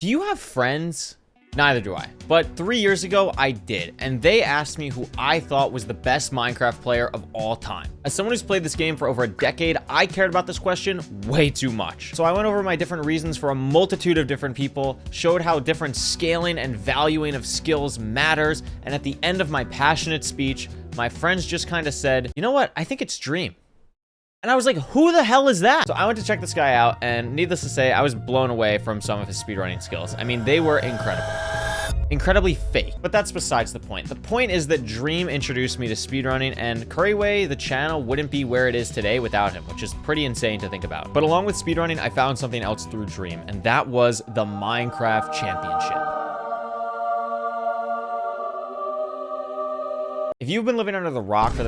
Do you have friends? Neither do I. But 3 years ago, I did, and they asked me who I thought was the best Minecraft player of all time. As someone who's played this game for over a decade, I cared about this question way too much. So I went over my different reasons for a multitude of different people, showed how different scaling and valuing of skills matters, and at the end of my passionate speech, my friends just kind of said, you know what, I think it's Dream. And I was like, who the hell is that? So I went to check this guy out, and needless to say, I was blown away from some of his speedrunning skills. I mean, they were incredible. Incredibly fake, but that's besides the point. The point is that Dream introduced me to speedrunning, and Couriway, the channel, wouldn't be where it is today without him, which is pretty insane to think about. But along with speedrunning, I found something else through Dream, and that was the Minecraft Championship. If you've been living under a rock for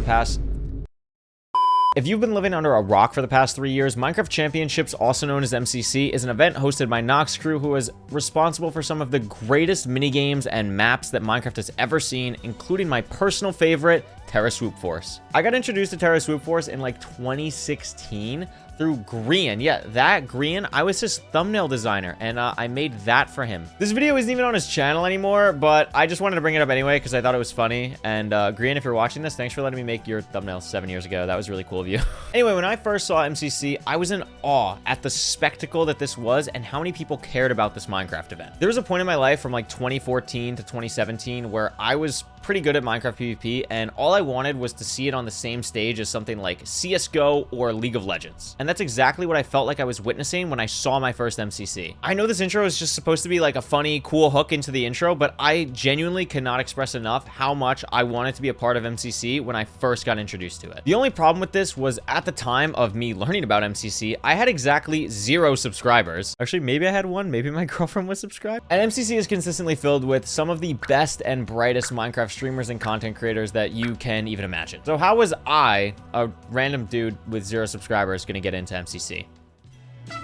the past 3 years, Minecraft Championships, also known as MCC, is an event hosted by Nox Crew, who is responsible for some of the greatest minigames and maps that Minecraft has ever seen, including my personal favorite, Terra Swoop Force. I got introduced to Terra Swoop Force in like 2016 through Grian. Yeah, that Grian, I was his thumbnail designer, and I made that for him. This video isn't even on his channel anymore, but I just wanted to bring it up anyway because I thought it was funny. And Grian, if you're watching this, thanks for letting me make your thumbnail 7 years ago. That was really cool of you. Anyway, when I first saw MCC, I was in awe at the spectacle that this was and how many people cared about this Minecraft event. There was a point in my life from like 2014 to 2017 where I was pretty good at Minecraft PvP, and all I wanted was to see it on the same stage as something like CSGO or League of Legends. And that's exactly what I felt like I was witnessing when I saw my first MCC. I know this intro is just supposed to be like a funny, cool hook into the intro, but I genuinely cannot express enough how much I wanted to be a part of MCC when I first got introduced to it. The only problem with this was at the time of me learning about MCC, I had exactly 0 subscribers. Actually, maybe I had 1, maybe my girlfriend was subscribed. And MCC is consistently filled with some of the best and brightest Minecraft streamers and content creators that you can even imagine. So how was I, a random dude with 0 subscribers, gonna get into MCC?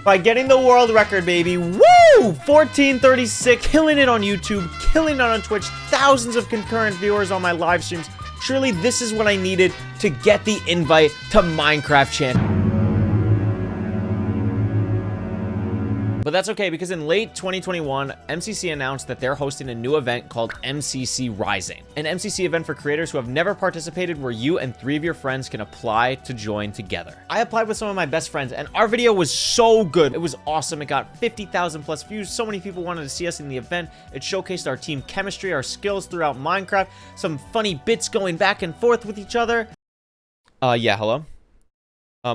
By getting the world record, baby. Woo! 1436, killing it on YouTube, killing it on Twitch, thousands of concurrent viewers on my live streams. Surely this is what I needed to get the invite to Minecraft Champion. But that's okay, because in late 2021, MCC announced that they're hosting a new event called MCC Rising, an MCC event for creators who have never participated, where you and 3 of your friends can apply to join together. I applied with some of my best friends, and our video was so good. It was awesome. It got 50,000 plus views. So many people wanted to see us in the event. It showcased our team chemistry, our skills throughout Minecraft, some funny bits going back and forth with each other. Yeah, hello?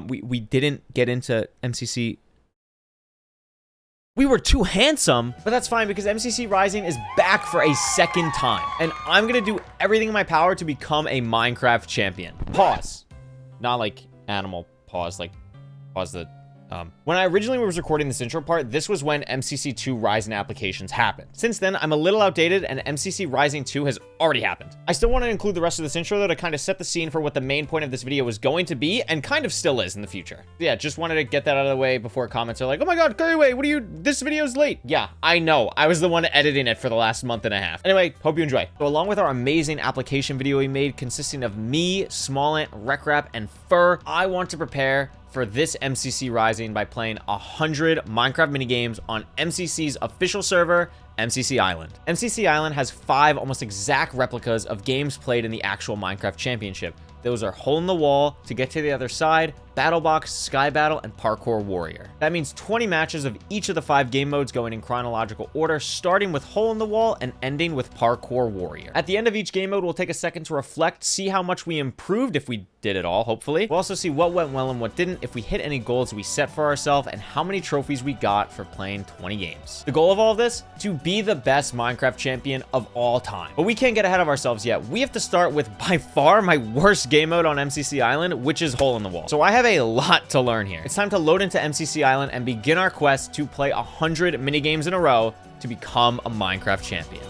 We didn't get into MCC. We were too handsome, but that's fine because MCC Rising is back for a second time, and I'm gonna do everything in my power to become a Minecraft champion. Pause. Not like animal pause, like pause the when I originally was recording this intro part, this was when MCC 2 Rising applications happened. Since then, I'm a little outdated, and MCC Rising 2 has already happened. I still want to include the rest of this intro, though, to kind of set the scene for what the main point of this video was going to be, and kind of still is in the future. Yeah, just wanted to get that out of the way before comments are like, oh my god, Couriway, this video's late. Yeah, I know. I was the one editing it for the last month and a half. Anyway, hope you enjoy. So along with our amazing application video we made consisting of me, Smallent, Rekrap, and Fur, I want to prepare for this MCC Rising by playing 100 Minecraft minigames on MCC's official server, MCC Island. MCC Island has 5 almost exact replicas of games played in the actual Minecraft Championship. Those are Hole in the Wall, To Get to the Other Side, Battle Box, Sky Battle, and Parkour Warrior. That means 20 matches of each of the 5 game modes going in chronological order, starting with Hole in the Wall and ending with Parkour Warrior. At the end of each game mode, we'll take a second to reflect, see how much we improved, if we did it all, hopefully. We'll also see what went well and what didn't, if we hit any goals we set for ourselves, and how many trophies we got for playing 20 games. The goal of all of this? To be the best Minecraft champion of all time. But we can't get ahead of ourselves yet. We have to start with, by far, my worst game mode on MCC Island, which is Hole in the Wall. So I have a lot to learn here. It's time to load into MCC Island and begin our quest to play 100 minigames in a row to become a Minecraft champion.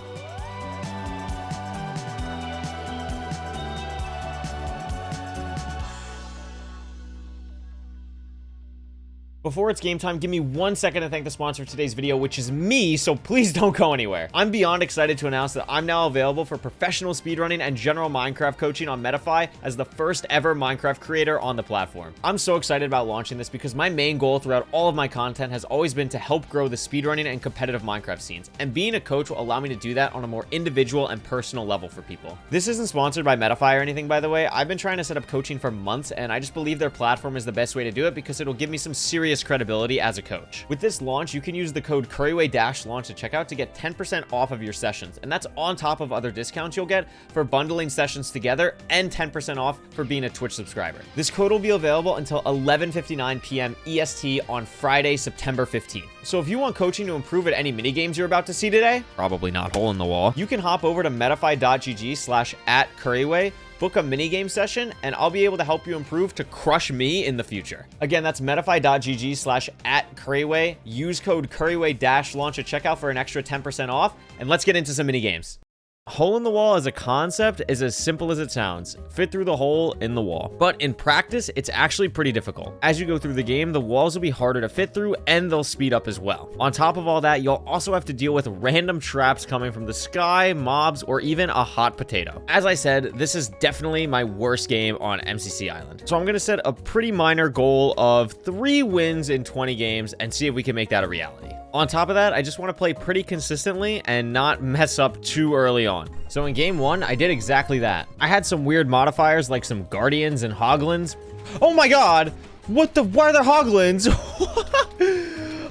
Before it's game time, give me 1 second to thank the sponsor of today's video, which is me, so please don't go anywhere. I'm beyond excited to announce that I'm now available for professional speedrunning and general Minecraft coaching on Metafy as the first ever Minecraft creator on the platform. I'm so excited about launching this because my main goal throughout all of my content has always been to help grow the speedrunning and competitive Minecraft scenes, and being a coach will allow me to do that on a more individual and personal level for people. This isn't sponsored by Metafy or anything, by the way. I've been trying to set up coaching for months, and I just believe their platform is the best way to do it because it'll give me some serious credibility as a coach. With this launch, you can use the code Couriway-launch at checkout to get 10% off of your sessions, and that's on top of other discounts you'll get for bundling sessions together and 10% off for being a Twitch subscriber. This code will be available until 11:59 p.m. EST on Friday, September 15th. So if you want coaching to improve at any minigames you're about to see today, probably not hole in the wall, you can hop over to metafy.gg/@Couriway, book a minigame session, and I'll be able to help you improve to crush me in the future. Again, that's metafy.gg/@Couriway. Use code Couriway-launch at checkout for an extra 10% off, and let's get into some minigames. Hole in the wall as a concept is as simple as it sounds. Fit through the hole in the wall. But in practice, it's actually pretty difficult. As you go through the game, the walls will be harder to fit through and they'll speed up as well. On top of all that, you'll also have to deal with random traps coming from the sky, mobs, or even a hot potato. As I said, this is definitely my worst game on MCC Island. So I'm going to set a pretty minor goal of 3 wins in 20 games and see if we can make that a reality. On top of that, I just want to play pretty consistently and not mess up too early on. So in game 1, I did exactly that. I had some weird modifiers like some guardians and hoglins. Oh my god! Why are there hoglins?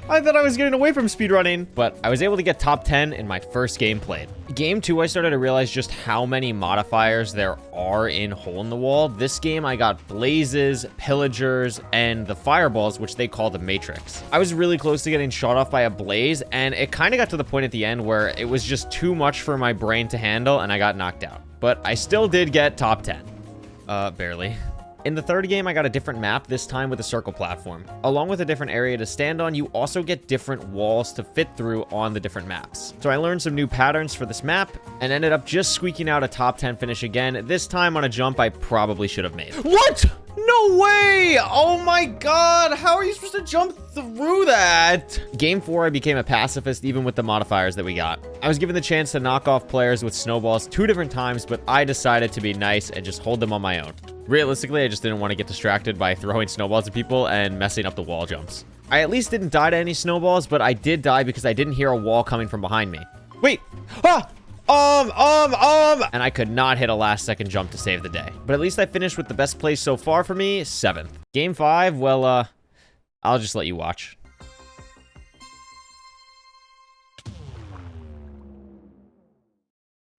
I thought I was getting away from speedrunning, but I was able to get top 10 in my first game played. Game 2, I started to realize just how many modifiers there are in Hole in the Wall. This game, I got blazes, pillagers, and the fireballs, which they call the Matrix. I was really close to getting shot off by a blaze, and it kind of got to the point at the end where it was just too much for my brain to handle, and I got knocked out. But I still did get top 10. Barely. In the third game, I got a different map, this time with a circle platform. Along with a different area to stand on, you also get different walls to fit through on the different maps. So I learned some new patterns for this map, and ended up just squeaking out a top 10 finish again, this time on a jump I probably should have made. What? No way! Oh my god, how are you supposed to jump through that? Game 4, I became a pacifist even with the modifiers that we got. I was given the chance to knock off players with snowballs 2 different times, but I decided to be nice and just hold them on my own. Realistically, I just didn't want to get distracted by throwing snowballs at people and messing up the wall jumps. I at least didn't die to any snowballs, but I did die because I didn't hear a wall coming from behind me. Wait! Ah! And I could not hit a last-second jump to save the day. But at least I finished with the best place so far for me, 7th. Game 5, well, I'll just let you watch.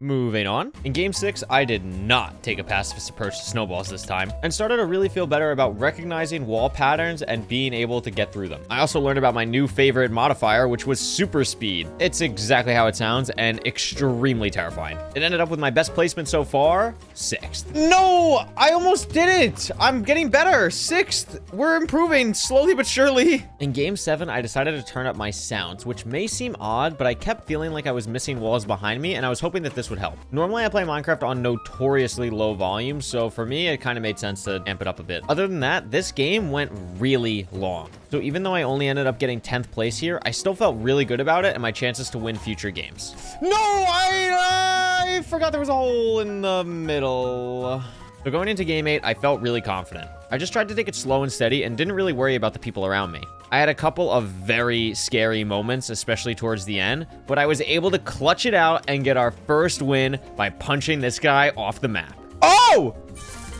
Moving on. In game 6, I did not take a pacifist approach to snowballs this time, and started to really feel better about recognizing wall patterns and being able to get through them. I also learned about my new favorite modifier, which was super speed. It's exactly how it sounds and extremely terrifying. It ended up with my best placement so far, 6th. No! I almost did it! I'm getting better! 6th! We're improving slowly but surely. In game 7, I decided to turn up my sounds, which may seem odd, but I kept feeling like I was missing walls behind me, and I was hoping that this would help. Normally, I play Minecraft on notoriously low volume, so for me, it kind of made sense to amp it up a bit. Other than that, this game went really long. So even though I only ended up getting 10th place here, I still felt really good about it and my chances to win future games. No, I forgot there was a hole in the middle. So going into game 8, I felt really confident. I just tried to take it slow and steady and didn't really worry about the people around me. I had a couple of very scary moments, especially towards the end, but I was able to clutch it out and get our first win by punching this guy off the map. Oh!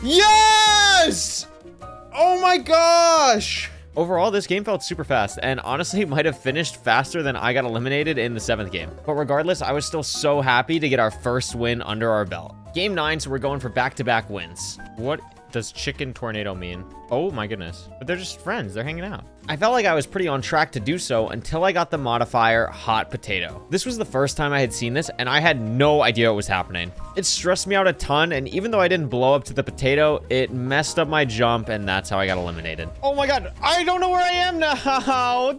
Yes! Oh my gosh! Overall, this game felt super fast, and honestly might have finished faster than I got eliminated in the 7th game. But regardless, I was still so happy to get our first win under our belt. Game 9, so we're going for back-to-back wins. What does chicken tornado mean? Oh my goodness. But they're just friends, they're hanging out. I felt like I was pretty on track to do so until I got the modifier hot potato. This was the first time I had seen this, and I had no idea what was happening. It stressed me out a ton, and even though I didn't blow up to the potato, it messed up my jump, and that's how I got eliminated. Oh my god, I don't know where I am now.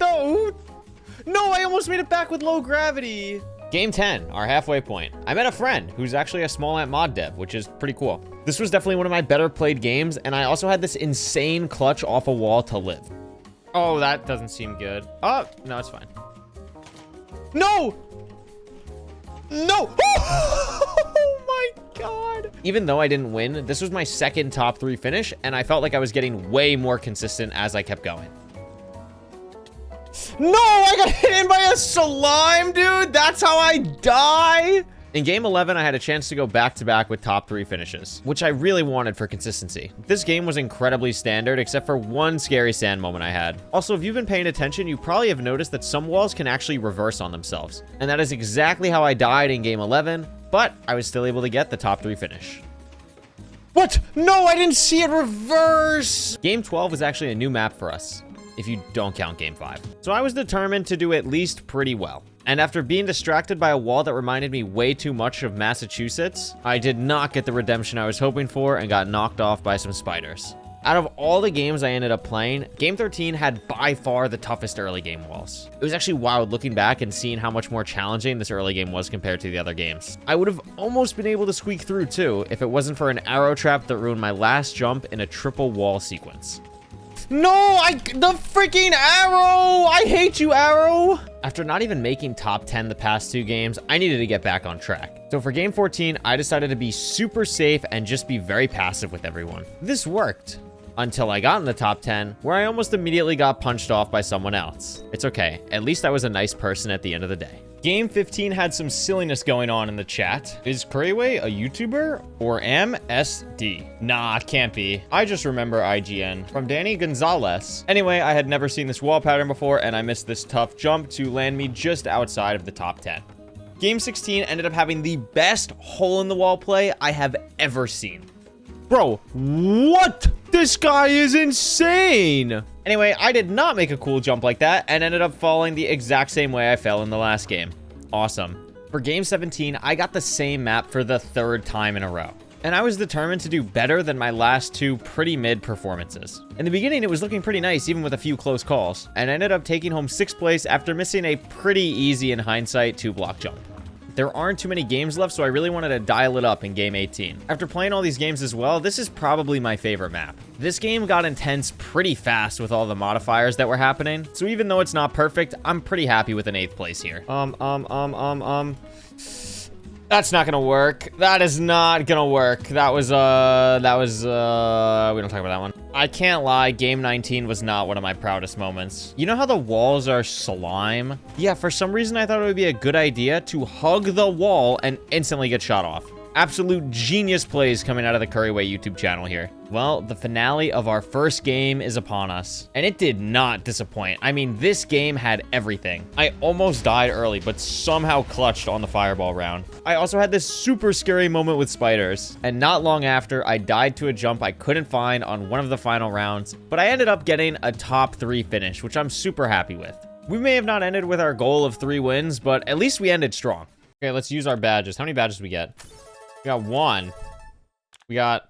No, I almost made it back with low gravity. Game 10, our halfway point. I met a friend who's actually a small ant mod dev, which is pretty cool. This was definitely one of my better played games, and I also had this insane clutch off a wall to live. Oh, that doesn't seem good. Oh, no, it's fine. No! No! Oh my god! Even though I didn't win, this was my second top 3 finish, and I felt like I was getting way more consistent as I kept going. No! I got hit in by a slime, dude! That's how I die! In game 11, I had a chance to go back-to-back with top 3 finishes, which I really wanted for consistency. This game was incredibly standard, except for one scary sand moment I had. Also, if you've been paying attention, you probably have noticed that some walls can actually reverse on themselves. And that is exactly how I died in game 11, but I was still able to get the top 3 finish. What? No, I didn't see it reverse! Game 12 was actually a new map for us, if you don't count game 5. So I was determined to do at least pretty well. And after being distracted by a wall that reminded me way too much of Massachusetts, I did not get the redemption I was hoping for and got knocked off by some spiders. Out of all the games I ended up playing, Game 13 had by far the toughest early game walls. It was actually wild looking back and seeing how much more challenging this early game was compared to the other games. I would have almost been able to squeak through too if it wasn't for an arrow trap that ruined my last jump in a triple wall sequence. No, the freaking arrow! I hate you, arrow! After not even making top 10 the past 2 games, I needed to get back on track. So for game 14, I decided to be super safe and just be very passive with everyone. This worked. Until I got in the top 10, where I almost immediately got punched off by someone else. It's okay, at least I was a nice person at the end of the day. Game 15 had some silliness going on in the chat. Is Couriway a YouTuber or MSD? Nah, can't be. I just remember IGN. From Danny Gonzalez. Anyway, I had never seen this wall pattern before, and I missed this tough jump to land me just outside of the top 10. Game 16 ended up having the best hole-in-the-wall play I have ever seen. Bro, what? This guy is insane! Anyway, I did not make a cool jump like that and ended up falling the exact same way I fell in the last game. Awesome. For game 17, I got the same map for the 3rd time in a row. And I was determined to do better than my last 2 pretty mid performances. In the beginning, it was looking pretty nice, even with a few close calls, and I ended up taking home 6th place after missing a pretty easy in hindsight 2-block jump. There aren't too many games left, so I really wanted to dial it up in game 18. After playing all these games as well, this is probably my favorite map. This game got intense pretty fast with all the modifiers that were happening, so even though it's not perfect, I'm pretty happy with an 8th place here. That's not gonna work. That is not gonna work. We don't talk about that one. I can't lie, game 19 was not one of my proudest moments. You know how the walls are slime? Yeah, for some reason I thought it would be a good idea to hug the wall and instantly get shot off. Absolute genius plays coming out of the Couriway YouTube channel here. Well, the finale of our first game is upon us, and it did not disappoint. I mean, this game had everything. I almost died early, but somehow clutched on the fireball round. I also had this super scary moment with spiders, and not long after, I died to a jump I couldn't find on one of the final rounds, but I ended up getting a top 3 finish, which I'm super happy with. We may have not ended with our goal of 3 wins, but at least we ended strong. Okay, let's use our badges. How many badges do we get? We got 1. We got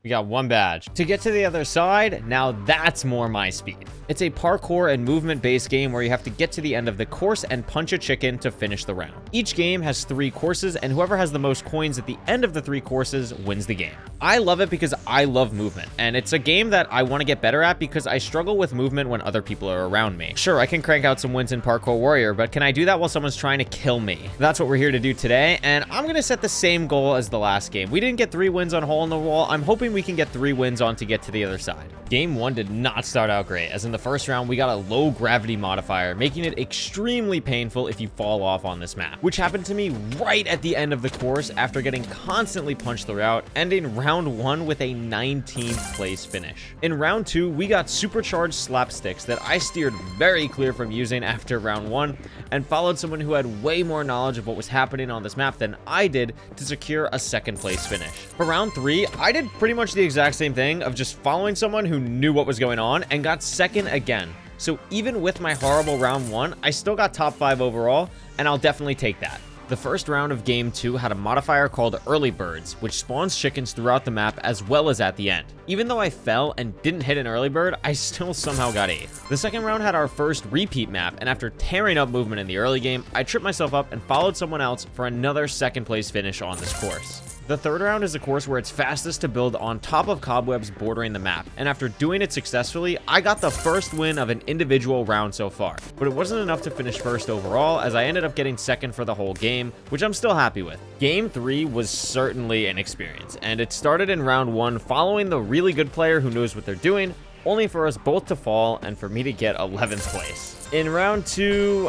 1 badge. To get to the other side, now that's more my speed. It's a parkour and movement-based game where you have to get to the end of the course and punch a chicken to finish the round. Each game has 3 courses, and whoever has the most coins at the end of the 3 courses wins the game. I love it because I love movement, and it's a game that I want to get better at because I struggle with movement when other people are around me. Sure, I can crank out some wins in Parkour Warrior, but can I do that while someone's trying to kill me? That's what we're here to do today, and I'm going to set the same goal as the last game. We didn't get 3 wins on Hole in the Wall. I'm hoping we can get 3 wins on to get to the other side. Game 1 did not start out great, as in the first round we got a low gravity modifier, making it extremely painful if you fall off on this map, which happened to me right at the end of the course after getting constantly punched throughout, ending round 1 with a 19th place finish. In round 2, we got supercharged slapsticks that I steered very clear from using after round 1, and followed someone who had way more knowledge of what was happening on this map than I did to secure a 2nd place finish. For round 3, I did pretty much the exact same thing of just following someone who knew what was going on and got 2nd again. So even with my horrible round 1, I still got top 5 overall, and I'll definitely take that. The first round of game 2 had a modifier called Early Birds, which spawns chickens throughout the map as well as at the end. Even though I fell and didn't hit an early bird, I still somehow got 8th. The second round had our first repeat map, and after tearing up movement in the early game, I tripped myself up and followed someone else for another 2nd place finish on this course. The third round is a course where it's fastest to build on top of cobwebs bordering the map, and after doing it successfully, I got the first win of an individual round so far. But it wasn't enough to finish first overall, as I ended up getting second for the whole game, which I'm still happy with. Game 3 was certainly an experience, and it started in round 1 following the really good player who knows what they're doing, only for us both to fall and for me to get 11th place. In round 2,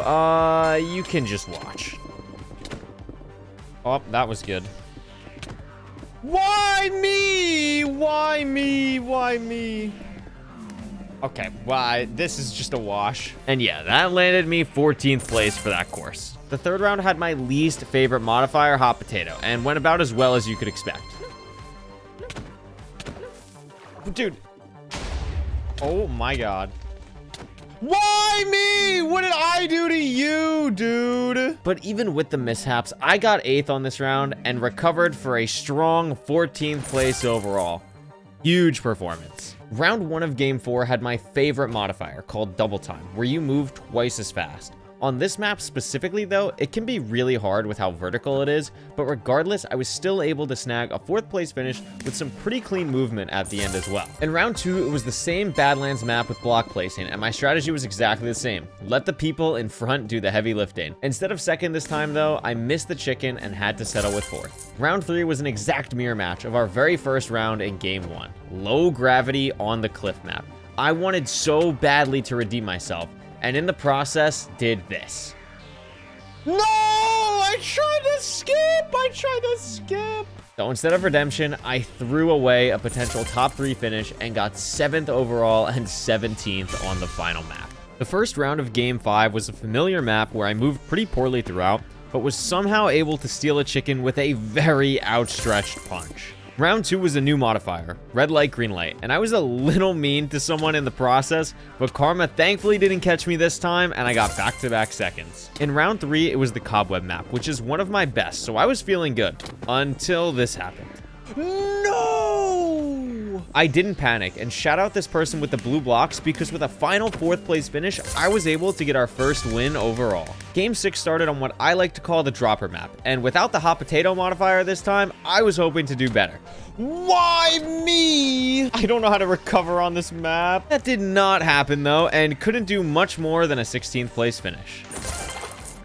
you can just watch. Oh, that was good. Why me? Why me? Why me? Okay, why? This is just a wash. And yeah, that landed me 14th place for that course. The third round had my least favorite modifier, hot potato, and went about as well as you could expect. Dude. Oh my god. Why me? What did I do to you, dude? But even with the mishaps, I got 8th on this round and recovered for a strong 14th place overall. Huge performance. Round 1 of game 4 had my favorite modifier called double time, where you move twice as fast. On this map specifically though, it can be really hard with how vertical it is, but regardless, I was still able to snag a 4th place finish with some pretty clean movement at the end as well. In round 2, it was the same Badlands map with block placing, and my strategy was exactly the same. Let the people in front do the heavy lifting. Instead of second this time though, I missed the chicken and had to settle with 4th. Round 3 was an exact mirror match of our very first round in game 1. Low gravity on the cliff map. I wanted so badly to redeem myself, and in the process, did this. No! I tried to skip! So instead of redemption, I threw away a potential top 3 finish and got 7th overall and 17th on the final map. The first round of game 5 was a familiar map where I moved pretty poorly throughout, but was somehow able to steal a chicken with a very outstretched punch. Round 2 was a new modifier, red light, green light, and I was a little mean to someone in the process, but karma thankfully didn't catch me this time, and I got back-to-back seconds. In round 3, it was the cobweb map, which is one of my best, so I was feeling good, until this happened. No! I didn't panic, and shout out this person with the blue blocks, because with a final 4th place finish, I was able to get our first win overall. Game 6 started on what I like to call the dropper map, and without the hot potato modifier this time, I was hoping to do better. Why me? I don't know how to recover on this map. That did not happen though, and couldn't do much more than a 16th place finish.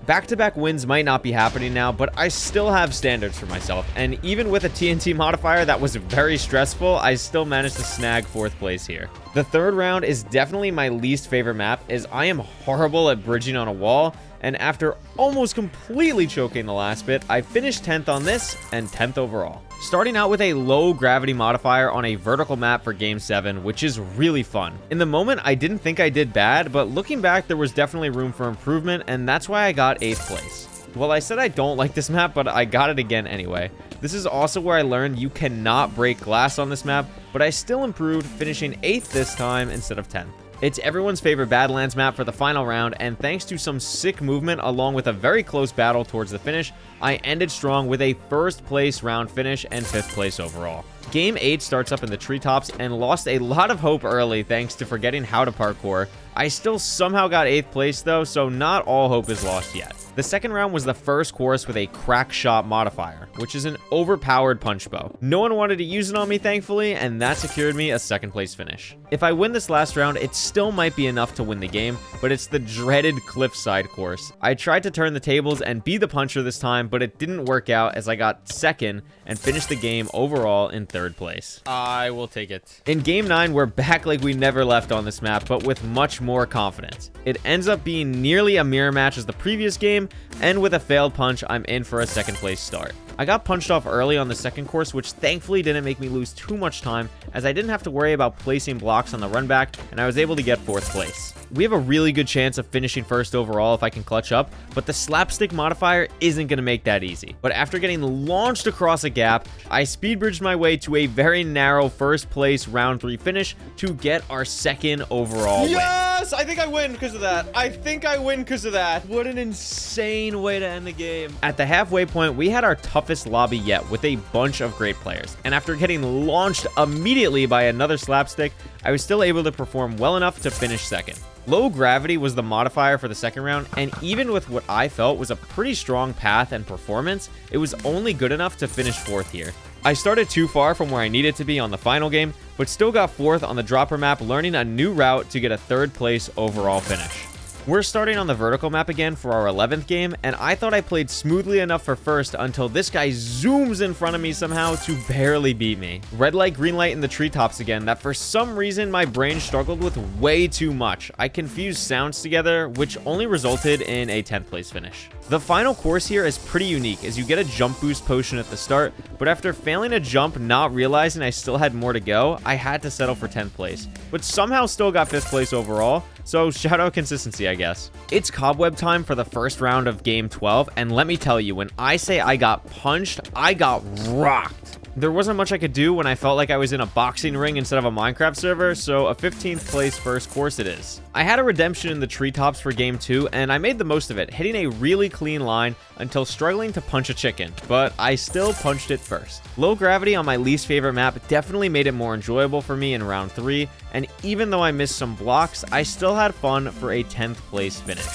Back-to-back wins might not be happening now, but I still have standards for myself, and even with a TNT modifier that was very stressful, I still managed to snag 4th place here. The third round is definitely my least favorite map, as I am horrible at bridging on a wall, and after almost completely choking the last bit, I finished 10th on this and 10th overall. Starting out with a low gravity modifier on a vertical map for game 7, which is really fun. In the moment, I didn't think I did bad, but looking back, there was definitely room for improvement, and that's why I got 8th place. Well, I said I don't like this map, but I got it again anyway. This is also where I learned you cannot break glass on this map, but I still improved, finishing 8th this time instead of 10th. It's everyone's favorite Badlands map for the final round, and thanks to some sick movement along with a very close battle towards the finish, I ended strong with a 1st place round finish and 5th place overall. Game 8 starts up in the treetops and lost a lot of hope early thanks to forgetting how to parkour. I still somehow got 8th place though, so not all hope is lost yet. The second round was the first course with a crack shot modifier, which is an overpowered punch bow. No one wanted to use it on me thankfully, and that secured me a 2nd place finish. If I win this last round, it still might be enough to win the game, but it's the dreaded cliffside course. I tried to turn the tables and be the puncher this time, but it didn't work out as I got 2nd and finished the game overall in 3rd place. I will take it. In game 9, we're back like we never left on this map, but with much more confidence. It ends up being nearly a mirror match as the previous game, and with a failed punch, I'm in for a 2nd place start. I got punched off early on the second course, which thankfully didn't make me lose too much time, as I didn't have to worry about placing blocks on the run back, and I was able to get 4th place. We have a really good chance of finishing first overall if I can clutch up, but the slapstick modifier isn't going to make that easy. But after getting launched across a gap, I speed bridged my way to a very narrow 1st place round 3 finish to get our 2nd overall win. Yes! I think I win because of that. What an insane way to end the game. At the halfway point, we had our toughest lobby yet with a bunch of great players. And after getting launched immediately by another slapstick, I was still able to perform well enough to finish second. Low gravity was the modifier for the second round, and even with what I felt was a pretty strong path and performance, it was only good enough to finish fourth here. I started too far from where I needed to be on the final game, but still got fourth on the dropper map, learning a new route to get a third place overall finish. We're starting on the vertical map again for our 11th game, and I thought I played smoothly enough for first until this guy zooms in front of me somehow to barely beat me. Red light, green light in the treetops again that for some reason my brain struggled with way too much. I confused sounds together, which only resulted in a 10th place finish. The final course here is pretty unique as you get a jump boost potion at the start, but after failing a jump, not realizing I still had more to go, I had to settle for 10th place, but somehow still got 5th place overall, so shout out consistency, I guess. It's cobweb time for the first round of game 12, and let me tell you, when I say I got punched, I got rocked. There wasn't much I could do when I felt like I was in a boxing ring instead of a Minecraft server, so a 15th place first course it is. I had a redemption in the treetops for game 2, and I made the most of it, hitting a really clean line until struggling to punch a chicken, but I still punched it first. Low gravity on my least favorite map definitely made it more enjoyable for me in round 3, and even though I missed some blocks, I still had fun for a 10th place finish.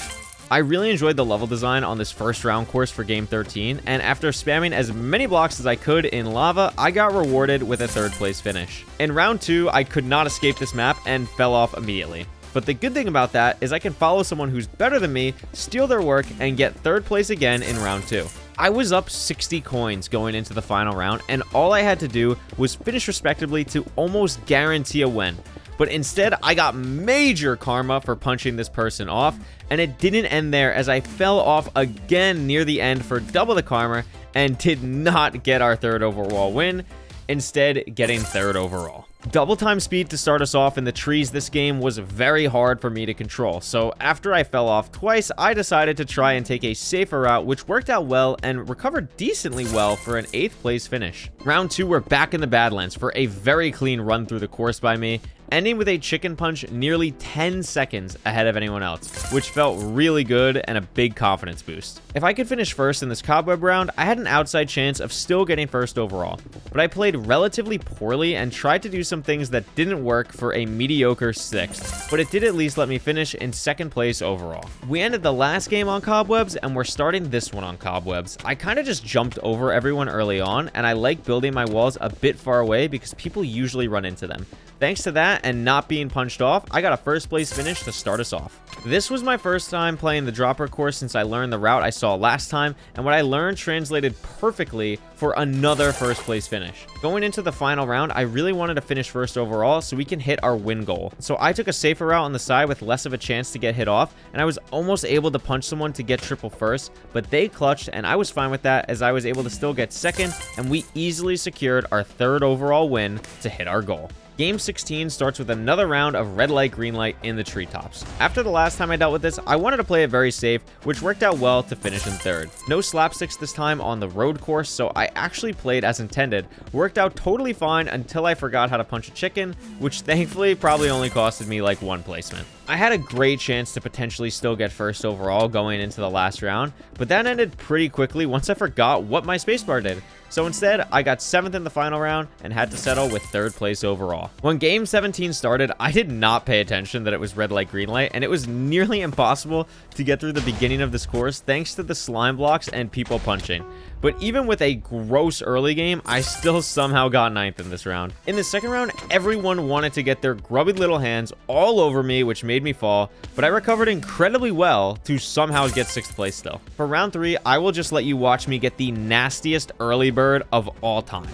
I really enjoyed the level design on this first round course for game 13, and after spamming as many blocks as I could in lava, I got rewarded with a 3rd place finish. In round 2, I could not escape this map and fell off immediately. But the good thing about that is I can follow someone who's better than me, steal their work, and get 3rd place again in round 2. I was up 60 coins going into the final round, and all I had to do was finish respectably to almost guarantee a win. But instead, I got major karma for punching this person off, and it didn't end there as I fell off again near the end for double the karma and did not get our 3rd overall win, instead getting 3rd overall. Double time speed to start us off in the trees this game was very hard for me to control, so after I fell off twice, I decided to try and take a safer route, which worked out well and recovered decently well for an 8th place finish. Round 2, we're back in the Badlands for a very clean run through the course by me, ending with a chicken punch nearly 10 seconds ahead of anyone else, which felt really good and a big confidence boost. If I could finish first in this cobweb round, I had an outside chance of still getting first overall, but I played relatively poorly and tried to do some things that didn't work for a mediocre 6th, but it did at least let me finish in 2nd place overall. We ended the last game on cobwebs, and we're starting this one on cobwebs. I kind of just jumped over everyone early on, and I like building my walls a bit far away because people usually run into them. Thanks to that and not being punched off, I got a 1st place finish to start us off. This was my first time playing the dropper course since I learned the route I saw last time, and what I learned translated perfectly for another 1st place finish. Going into the final round, I really wanted to finish first overall so we can hit our win goal. So I took a safer route on the side with less of a chance to get hit off, and I was almost able to punch someone to get triple first, but they clutched, and I was fine with that as I was able to still get 2nd, and we easily secured our 3rd overall win to hit our goal. Game 16 starts with another round of red light, green light in the treetops. After the last time I dealt with this, I wanted to play it very safe, which worked out well to finish in 3rd. No slapsticks this time on the road course, so I actually played as intended. Worked out totally fine until I forgot how to punch a chicken, which thankfully probably only costed me like 1 placement. I had a great chance to potentially still get 1st overall going into the last round, but that ended pretty quickly once I forgot what my spacebar did. So instead, I got 7th in the final round and had to settle with 3rd place overall. When game 17 started, I did not pay attention that it was red light, green light, and it was nearly impossible to get through the beginning of this course thanks to the slime blocks and people punching. But even with a gross early game, I still somehow got 9th in this round. In the second round, everyone wanted to get their grubby little hands all over me, which made me fall, but I recovered incredibly well to somehow get 6th place still. For round 3, I will just let you watch me get the nastiest early bird of all time.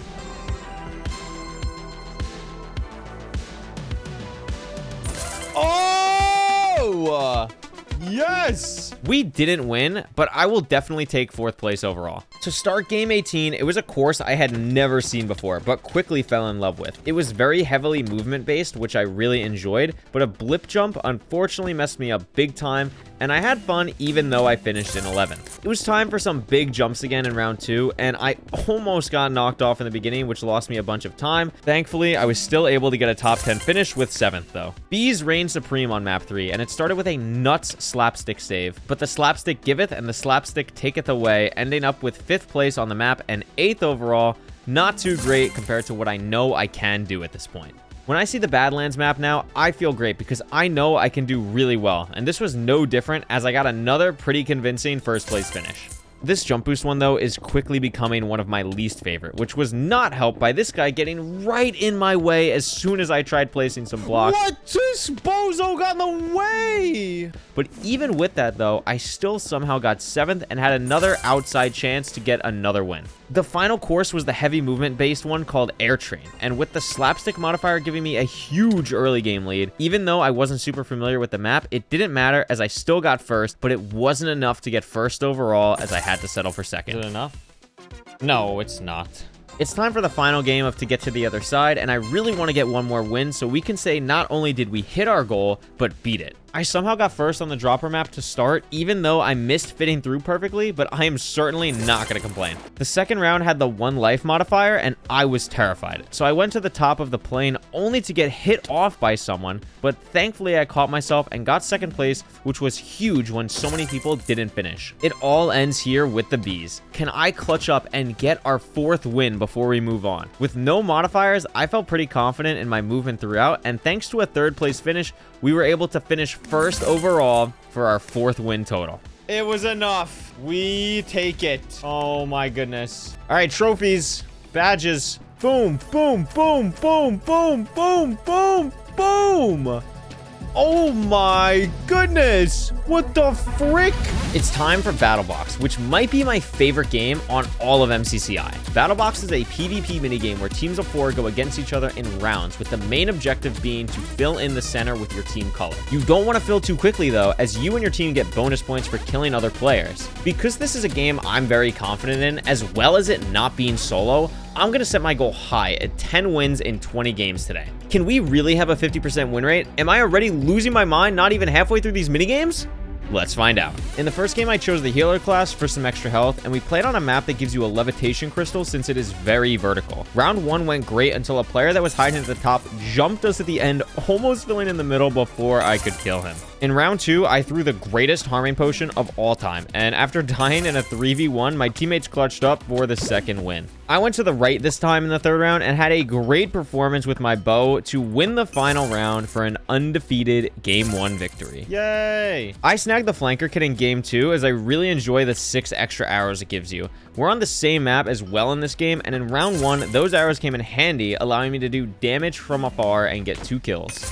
Oh! Yes! We didn't win, but I will definitely take 4th place overall. To start game 18, it was a course I had never seen before, but quickly fell in love with. It was very heavily movement-based, which I really enjoyed, but a blip jump unfortunately messed me up big time, and I had fun even though I finished in 11th. It was time for some big jumps again in round 2, and I almost got knocked off in the beginning, which lost me a bunch of time. Thankfully, I was still able to get a top 10 finish with 7th though. Bees reigned supreme on map 3, and it started with a nuts slapstick save, but the slapstick giveth and the slapstick taketh away, ending up with 5th place on the map and 8th overall. Not too great compared to what I know I can do at this point. When I see the Badlands map now, I feel great because I know I can do really well, and this was no different as I got another pretty convincing first place finish. This jump boost one, though, is quickly becoming one of my least favorite, which was not helped by this guy getting right in my way as soon as I tried placing some blocks. What? This bozo got in the way! But even with that, though, I still somehow got 7th and had another outside chance to get another win. The final course was the heavy movement-based one called Air Train, and with the slapstick modifier giving me a huge early game lead, even though I wasn't super familiar with the map, it didn't matter as I still got first, but it wasn't enough to get first overall as I had to settle for second. Is it enough? No, it's not. It's time for the final game of to get to the other side, and I really want to get one more win so we can say not only did we hit our goal, but beat it. I somehow got first on the dropper map to start, even though I missed fitting through perfectly, but I am certainly not going to complain. The second round had the 1 life modifier, and I was terrified. So I went to the top of the plane only to get hit off by someone, but thankfully I caught myself and got second place, which was huge when so many people didn't finish. It all ends here with the bees. Can I clutch up and get our 4th win before we move on? With no modifiers, I felt pretty confident in my movement throughout, and thanks to a 3rd place finish, we were able to finish first overall for our 4th win total. It was enough. We take it. Oh my goodness. All right, trophies, badges. Boom, boom, boom, boom, boom, boom, boom, boom. Oh my goodness. What the frick? It's time for BattleBox, which might be my favorite game on all of MCCI. BattleBox is a PvP minigame where teams of 4 go against each other in rounds, with the main objective being to fill in the center with your team color. You don't want to fill too quickly though, as you and your team get bonus points for killing other players. Because this is a game I'm very confident in, as well as it not being solo, I'm going to set my goal high at 10 wins in 20 games today. Can we really have a 50% win rate? Am I already losing my mind not even halfway through these minigames? Let's find out. In the first game, I chose the healer class for some extra health, and we played on a map that gives you a levitation crystal since it is very vertical. Round 1 went great until a player that was hiding at the top jumped us at the end, almost filling in the middle before I could kill him. In round 2, I threw the greatest harming potion of all time, and after dying in a 3v1, my teammates clutched up for the 2nd win. I went to the right this time in the 3rd round and had a great performance with my bow to win the final round for an undefeated Game 1 victory. Yay! I snagged the flanker kit in Game 2 as I really enjoy the 6 extra arrows it gives you. We're on the same map as well in this game, and in round 1, those arrows came in handy, allowing me to do damage from afar and get 2 kills.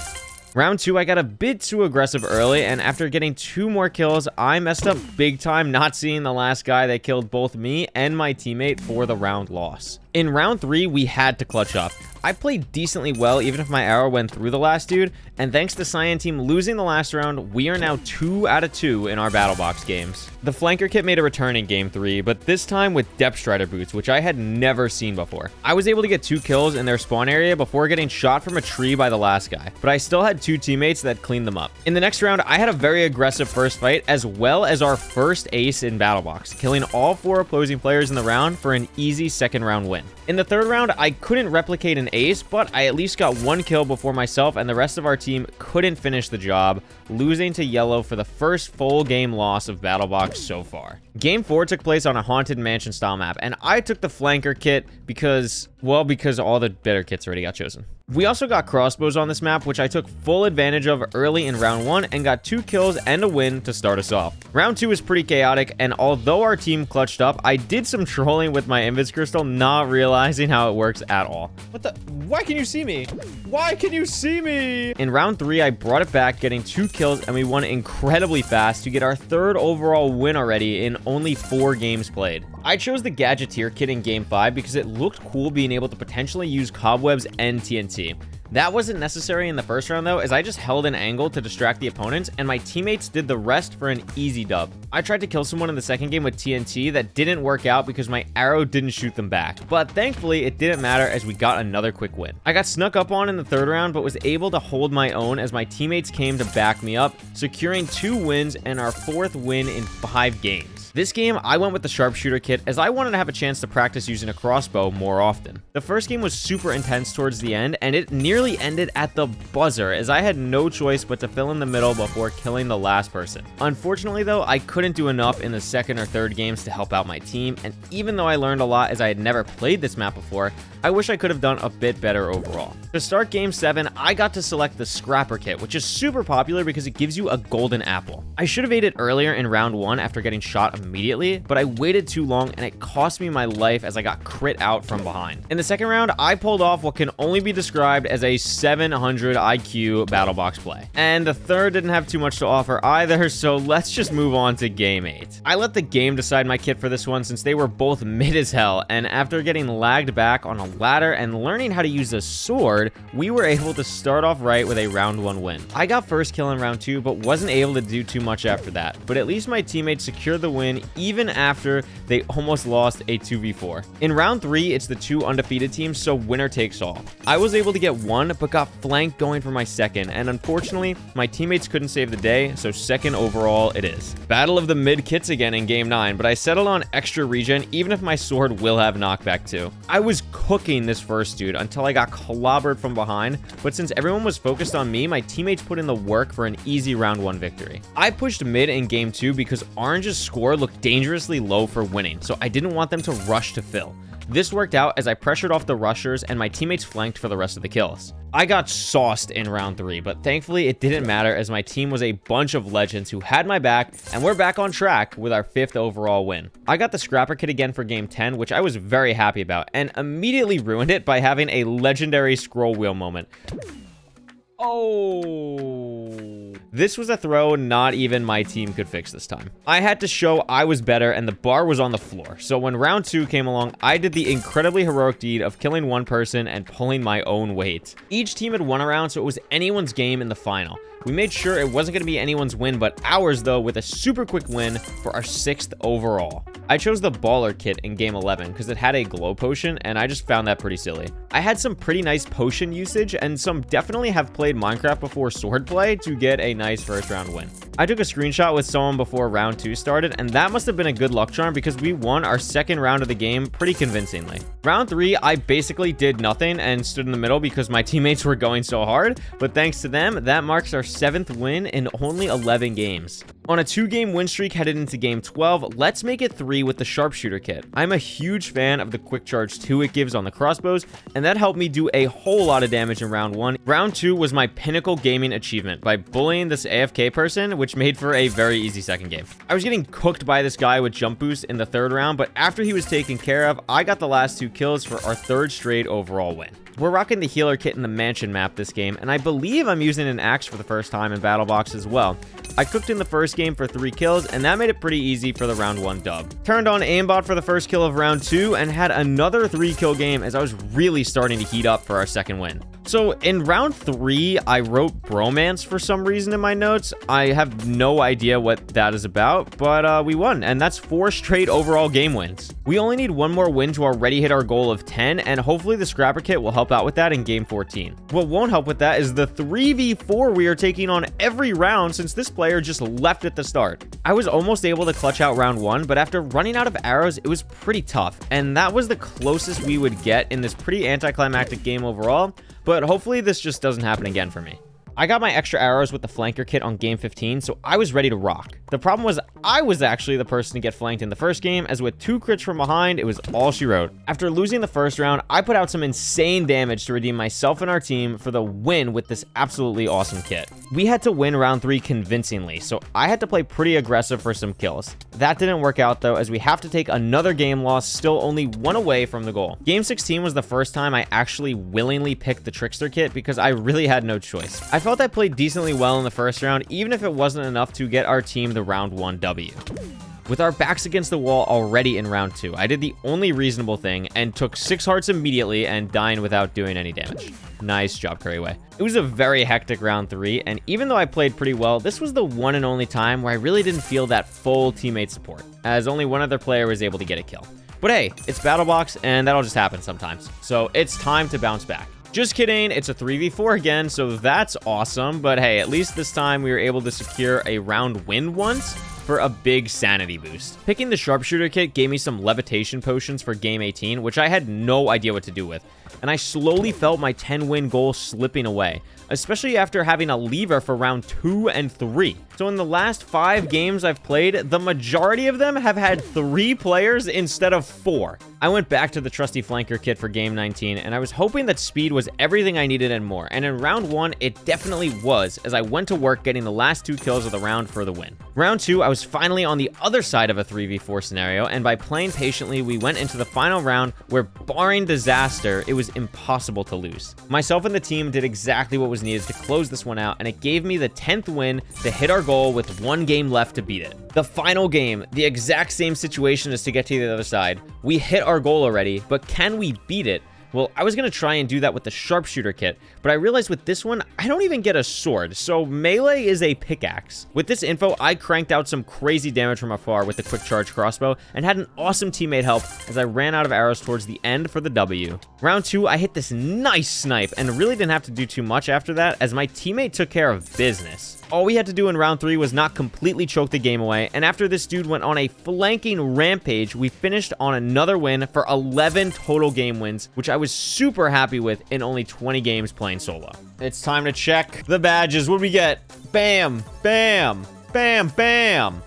Round 2, I got a bit too aggressive early, and after getting 2 more kills, I messed up big time not seeing the last guy that killed both me and my teammate for the round loss. In round 3, we had to clutch up. I played decently well even if my arrow went through the last dude, and thanks to Cyan Team losing the last round, we are now 2 out of 2 in our BattleBox games. The flanker kit made a return in Game 3, but this time with Depth Strider boots, which I had never seen before. I was able to get 2 kills in their spawn area before getting shot from a tree by the last guy, but I still had 2 teammates that cleaned them up. In the next round, I had a very aggressive first fight, as well as our first ace in BattleBox, killing all 4 opposing players in the round for an easy 2nd round win. In the 3rd round, I couldn't replicate an ace, but I at least got 1 kill before myself and the rest of our team couldn't finish the job, losing to yellow for the first full game loss of BattleBox so far. Game 4 took place on a haunted mansion style map, and I took the flanker kit because all the better kits already got chosen. We also got crossbows on this map, which I took full advantage of early in round 1 and got 2 kills and a win to start us off. Round 2 was pretty chaotic, and although our team clutched up, I did some trolling with my Invis crystal, not realizing how it works at all. What the? Why can you see me? Why can you see me? In round 3, I brought it back, getting 2 kills, and we won incredibly fast to get our 3rd overall win already in only 4 games played. I chose the Gadgeteer kit in Game 5 because it looked cool being able to potentially use cobwebs and TNT. That wasn't necessary in the first round though, as I just held an angle to distract the opponents and my teammates did the rest for an easy dub. I tried to kill someone in the second game with TNT that didn't work out because my arrow didn't shoot them back, but thankfully it didn't matter as we got another quick win. I got snuck up on in the 3rd round but was able to hold my own as my teammates came to back me up, securing 2 wins and our 4th win in 5 games. This game, I went with the sharpshooter kit as I wanted to have a chance to practice using a crossbow more often. The first game was super intense towards the end, and it nearly ended at the buzzer as I had no choice but to fill in the middle before killing the last person. Unfortunately though, I couldn't do enough in the second or third games to help out my team, and even though I learned a lot as I had never played this map before, I wish I could have done a bit better overall. To start game 7, I got to select the Scrapper kit, which is super popular because it gives you a golden apple. I should have ate it earlier in round 1 after getting shot immediately, but I waited too long and it cost me my life as I got crit out from behind. In the second round, I pulled off what can only be described as a 700 IQ battle box play. And the third didn't have too much to offer either, so let's just move on to game 8. I let the game decide my kit for this one since they were both mid as hell, and after getting lagged back on a ladder and learning how to use a sword, we were able to start off right with a round 1 win. I got first kill in round 2, but wasn't able to do too much after that, but at least my teammates secured the win even after they almost lost a 2v4. In round 3, it's the 2 undefeated teams, so winner takes all. I was able to get 1, but got flanked going for my second, and unfortunately, my teammates couldn't save the day, so second overall it is. Battle of the mid kits again in game 9, but I settled on extra regen even if my sword will have knockback too. I was cooking this first dude until I got clobbered from behind, but since everyone was focused on me, my teammates put in the work for an easy round 1 victory. I pushed mid in game 2 because Orange's score looked dangerously low for winning, so I didn't want them to rush to fill. This worked out as I pressured off the rushers and my teammates flanked for the rest of the kills. I got sauced in round 3, but thankfully it didn't matter as my team was a bunch of legends who had my back, and we're back on track with our 5th overall win. I got the Scrapper kit again for game 10, which I was very happy about, and immediately ruined it by having a legendary scroll wheel moment. Oh, this was a throw not even my team could fix this time. I had to show I was better and the bar was on the floor. So when round 2 came along, I did the incredibly heroic deed of killing one person and pulling my own weight. Each team had won a round, so it was anyone's game in the final. We made sure it wasn't going to be anyone's win but ours though, with a super quick win for our 6th overall. I chose the Baller kit in game 11 because it had a glow potion and I just found that pretty silly. I had some pretty nice potion usage and some definitely have played Minecraft before swordplay to get a nice first round win. I took a screenshot with someone before round 2 started and that must have been a good luck charm because we won our 2nd round of the game pretty convincingly. Round 3, I basically did nothing and stood in the middle because my teammates were going so hard, but thanks to them, that marks our 7th win in only 11 games. On a 2-game win streak headed into game 12, let's make it 3 with the sharpshooter kit. I'm a huge fan of the quick charge 2 it gives on the crossbows, and that helped me do a whole lot of damage in round 1. Round 2 was my pinnacle gaming achievement by bullying this AFK person, which made for a very easy second game. I was getting cooked by this guy with jump boost in the 3rd round, but after he was taken care of, I got the last 2 kills for our 3rd straight overall win. We're rocking the healer kit in the mansion map this game, and I believe I'm using an axe for the first time in Battle Box as well. I cooked in the first game for 3 kills, and that made it pretty easy for the round 1 dub. Turned on aimbot for the first kill of round 2, and had another 3-kill game as I was really starting to heat up for our 2nd win. So in round 3, I wrote bromance for some reason in my notes. I have no idea what that is about, but we won, and that's 4 straight overall game wins. We only need 1 more win to already hit our goal of 10, and hopefully the Scrapper kit will help out with that in game 14. What won't help with that is the 3v4 we are taking on every round since this player just left at the start. I was almost able to clutch out round 1, but after running out of arrows, it was pretty tough, and that was the closest we would get in this pretty anticlimactic game overall, but hopefully this just doesn't happen again for me. I got my extra arrows with the flanker kit on game 15, so I was ready to rock. The problem was I was actually the person to get flanked in the first game, as with 2 crits from behind, it was all she wrote. After losing the first round, I put out some insane damage to redeem myself and our team for the win with this absolutely awesome kit. We had to win round 3 convincingly, so I had to play pretty aggressive for some kills. That didn't work out though, as we have to take another game loss, still only 1 away from the goal. Game 16 was the first time I actually willingly picked the Trickster kit because I really had no choice. I felt I played decently well in the first round, even if it wasn't enough to get our team the round 1 W. With our backs against the wall already in round 2, I did the only reasonable thing and took 6 hearts immediately and dying without doing any damage. Nice job, Couriway. It was a very hectic round 3, and even though I played pretty well, this was the one and only time where I really didn't feel that full teammate support, as only one other player was able to get a kill. But hey, it's BattleBox, and that'll just happen sometimes. So it's time to bounce back. Just kidding, it's a 3v4 again, so that's awesome. But hey, at least this time we were able to secure a round win once. for a big sanity boost. Picking the sharpshooter kit gave me some levitation potions for game 18, which I had no idea what to do with, and I slowly felt my 10-win goal slipping away, especially after having a lever for round 2 and 3. So in the last 5 games I've played, the majority of them have had 3 players instead of 4. I went back to the trusty flanker kit for game 19, and I was hoping that speed was everything I needed and more, and in round 1, it definitely was, as I went to work getting the last 2 kills of the round for the win. Round 2, I was finally on the other side of a 3v4 scenario, and by playing patiently, we went into the final round where, barring disaster, it was impossible to lose. Myself and the team did exactly what was needed to close this one out, and it gave me the 10th win to hit our goal with 1 game left to beat it. The final game, the exact same situation as to get to the other side. We hit our goal already, but can we beat it? Well, I was going to try and do that with the sharpshooter kit, but I realized with this one, I don't even get a sword, so melee is a pickaxe. With this info, I cranked out some crazy damage from afar with the quick charge crossbow and had an awesome teammate help as I ran out of arrows towards the end for the W. Round 2, I hit this nice snipe and really didn't have to do too much after that as my teammate took care of business. All we had to do in round 3 was not completely choke the game away, and after this dude went on a flanking rampage, we finished on another win for 11 total game wins, which I was super happy with in only 20 games playing solo. It's time to check the badges. What do we get? Bam, bam, bam, bam.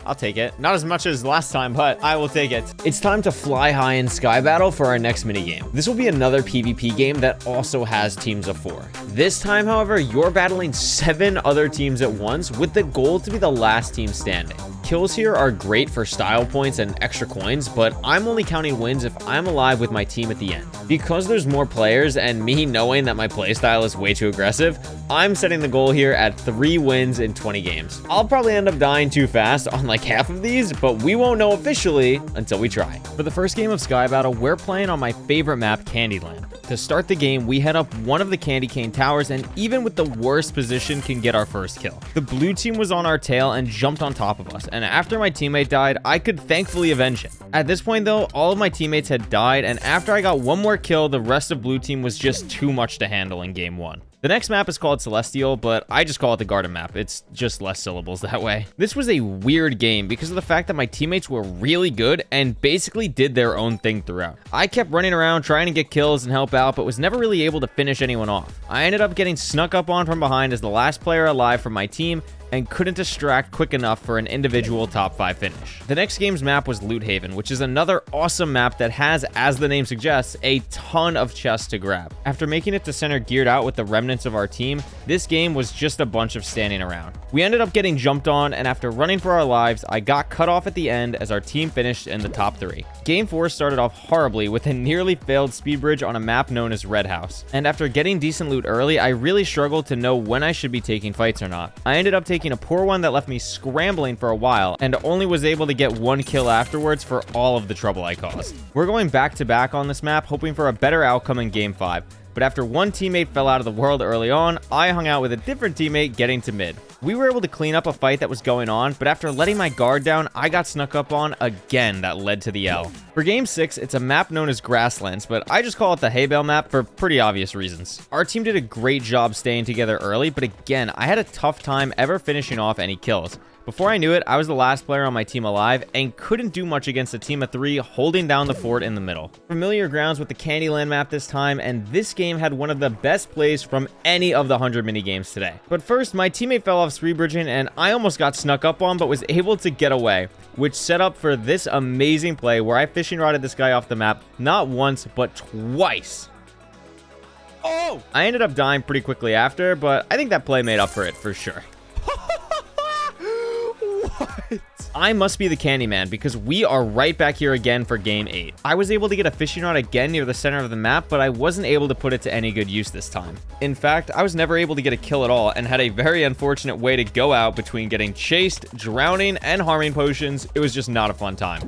I'll take it. Not as much as last time, but I will take it. It's time to fly high in Sky Battle for our next minigame. This will be another PvP game that also has teams of 4. This time, however, you're battling 7 other teams at once with the goal to be the last team standing. Kills here are great for style points and extra coins, but I'm only counting wins if I'm alive with my team at the end. Because there's more players and me knowing that my playstyle is way too aggressive, I'm setting the goal here at 3 wins in 20 games. I'll probably end up dying too fast on like half of these, but we won't know officially until we try. For the first game of Sky Battle, we're playing on my favorite map, Candyland. To start the game, we head up one of the candy cane towers, and even with the worst position can get our first kill. The blue team was on our tail and jumped on top of us, and after my teammate died, I could thankfully avenge him. At this point though, all of my teammates had died, and after I got one more kill, the rest of blue team was just too much to handle in game 1. The next map is called Celestial, but I just call it the Garden map. It's just less syllables that way. This was a weird game because of the fact that my teammates were really good and basically did their own thing throughout. I kept running around trying to get kills and help out, but was never really able to finish anyone off. I ended up getting snuck up on from behind as the last player alive from my team, and couldn't distract quick enough for an individual top 5 finish. The next game's map was Loot Haven, which is another awesome map that has, as the name suggests, a ton of chests to grab. After making it to center geared out with the remnants of our team, this game was just a bunch of standing around. We ended up getting jumped on, and after running for our lives, I got cut off at the end as our team finished in the top 3. Game 4 started off horribly with a nearly failed speed bridge on a map known as Red House, and after getting decent loot early, I really struggled to know when I should be taking fights or not. I ended up taking a poor one that left me scrambling for a while, and only was able to get 1 kill afterwards for all of the trouble I caused. We're going back to back on this map, hoping for a better outcome in game 5. But after one teammate fell out of the world early on, I hung out with a different teammate getting to mid. We were able to clean up a fight that was going on, but after letting my guard down, I got snuck up on again that led to the L. For game 6, it's a map known as Grasslands, but I just call it the hay bale map for pretty obvious reasons. Our team did a great job staying together early, but again, I had a tough time ever finishing off any kills. Before I knew it, I was the last player on my team alive and couldn't do much against a team of 3 holding down the fort in the middle. Familiar grounds with the Candyland map this time, and this game had one of the best plays from any of the 100 minigames today. But first, my teammate fell off speed bridging and I almost got snuck up on but was able to get away, which set up for this amazing play where I fishing rodded this guy off the map not once but twice. Oh! I ended up dying pretty quickly after, but I think that play made up for it for sure. What? I must be the Candyman because we are right back here again for game 8. I was able to get a fishing rod again near the center of the map, but I wasn't able to put it to any good use this time. In fact, I was never able to get a kill at all and had a very unfortunate way to go out between getting chased, drowning, and harming potions. It was just not a fun time.